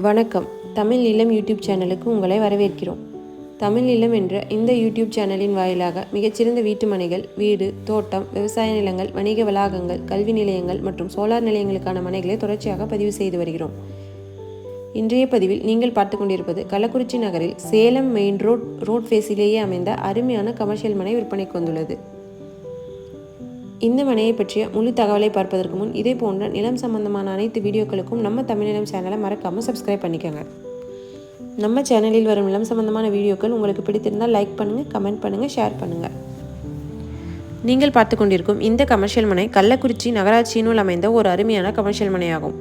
வணக்கம். தமிழ் இல்லம் யூடியூப் சேனலுக்கு உங்களை வரவேற்கிறோம். தமிழ் இல்லம் என்ற இந்த யூடியூப் சேனலின் வாயிலாக மிகச்சிறந்த வீட்டு மனைகள், வீடு, தோட்டம், விவசாய நிலங்கள், வணிக வளாகங்கள், கல்வி நிலையங்கள் மற்றும் சோலார் நிலையங்களுக்கான மனைகளை தொடர்ச்சியாக பதிவு செய்து வருகிறோம். இன்றைய பதிவில் நீங்கள் பார்த்து கொண்டிருப்பது கள்ளக்குறிச்சி நகரில் சேலம் மெயின் ரோட் ஃபேஸிலேயே அமைந்த அருமையான கமர்ஷியல் மனை விற்பனைக்கு வந்துள்ளது. இந்த மனையை பற்றிய முழு தகவலை பார்ப்பதற்கு முன் இதே போன்ற நிலம் சம்பந்தமான அனைத்து வீடியோக்களுக்கும் நம்ம தமிழ் நிலம் சேனலை மறக்காமல் சப்ஸ்கிரைப் பண்ணிக்கோங்க. நம்ம சேனலில் வரும் நிலம் சம்பந்தமான வீடியோக்கள் உங்களுக்கு பிடித்திருந்தால் லைக் பண்ணுங்கள், கமெண்ட் பண்ணுங்கள், ஷேர் பண்ணுங்கள். நீங்கள் பார்த்து கொண்டிருக்கும் இந்த கமர்ஷியல் மனை கள்ளக்குறிச்சி நகராட்சியினுள் அமைந்த ஒரு அருமையான கமர்ஷியல் மனையாகும்.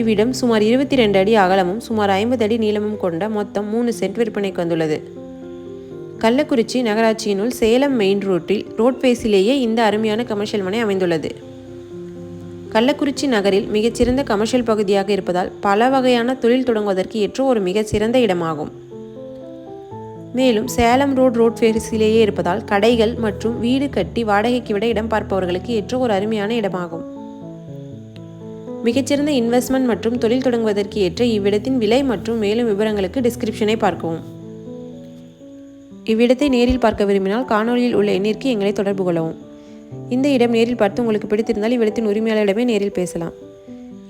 இவ்விடம் சுமார் 22 அடி அகலமும் சுமார் 50 அடி நீளமும் கொண்ட மொத்தம் 3 சென்ட் விற்பனைக்கு வந்துள்ளது. கள்ளக்குறிச்சி நகராட்சியினுள் சேலம் மெயின் ரோட் ஃபேஸிலேயே இந்த அருமையான கமர்ஷியல் மனை அமைந்துள்ளது. கள்ளக்குறிச்சி நகரில் மிகச்சிறந்த கமர்ஷியல் பகுதியாக இருப்பதால் பல வகையான தொழில் தொடங்குவதற்கு ஏற்ற ஒரு மிகச்சிறந்த இடமாகும். மேலும் சேலம் ரோட் ஃபேஸிலேயே இருப்பதால் கடைகள் மற்றும் வீடு கட்டி வாடகைக்கு விட இடம் பார்ப்பவர்களுக்கு ஏற்ற ஒரு அருமையான இடமாகும். மிகச்சிறந்த இன்வெஸ்ட்மெண்ட் மற்றும் தொழில் தொடங்குவதற்கு ஏற்ற இவ்விடத்தின் விலை மற்றும் மேலும் விவரங்களுக்கு டிஸ்கிரிப்ஷனை பார்க்கவும். இவ்விடத்தை நேரில் பார்க்க விரும்பினால் காணொலியில் உள்ள எண்ணிற்கு எங்களை தொடர்பு கொள்ளவும். இந்த இடம் நேரில் பார்த்து உங்களுக்கு பிடித்திருந்தால் இவ்விடத்தின் உரிமையாளரிடமே நேரில் பேசலாம்.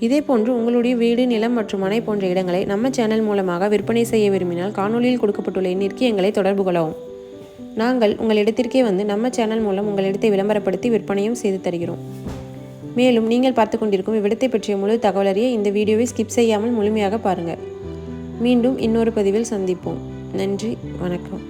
இதேபோன்று உங்களுடைய வீடு, நிலம் மற்றும் மனை போன்ற இடங்களை நம்ம சேனல் மூலமாக விற்பனை செய்ய விரும்பினால் காணொலியில் கொடுக்கப்பட்டுள்ள எண்ணிற்கு எங்களை தொடர்பு கொள்ளவும். நாங்கள் உங்கள் இடத்திற்கே வந்து நம்ம சேனல் மூலம் உங்கள் இடத்தை விளம்பரப்படுத்தி விற்பனையும் செய்து தருகிறோம். மேலும் நீங்கள் பார்த்து கொண்டிருக்கும் இவ்விடத்தை பற்றிய முழு தகவல் அறிய இந்த வீடியோவை ஸ்கிப் செய்யாமல் முழுமையாக பாருங்கள். மீண்டும் இன்னொரு பதிவில் சந்திப்போம். நன்றி, வணக்கம்.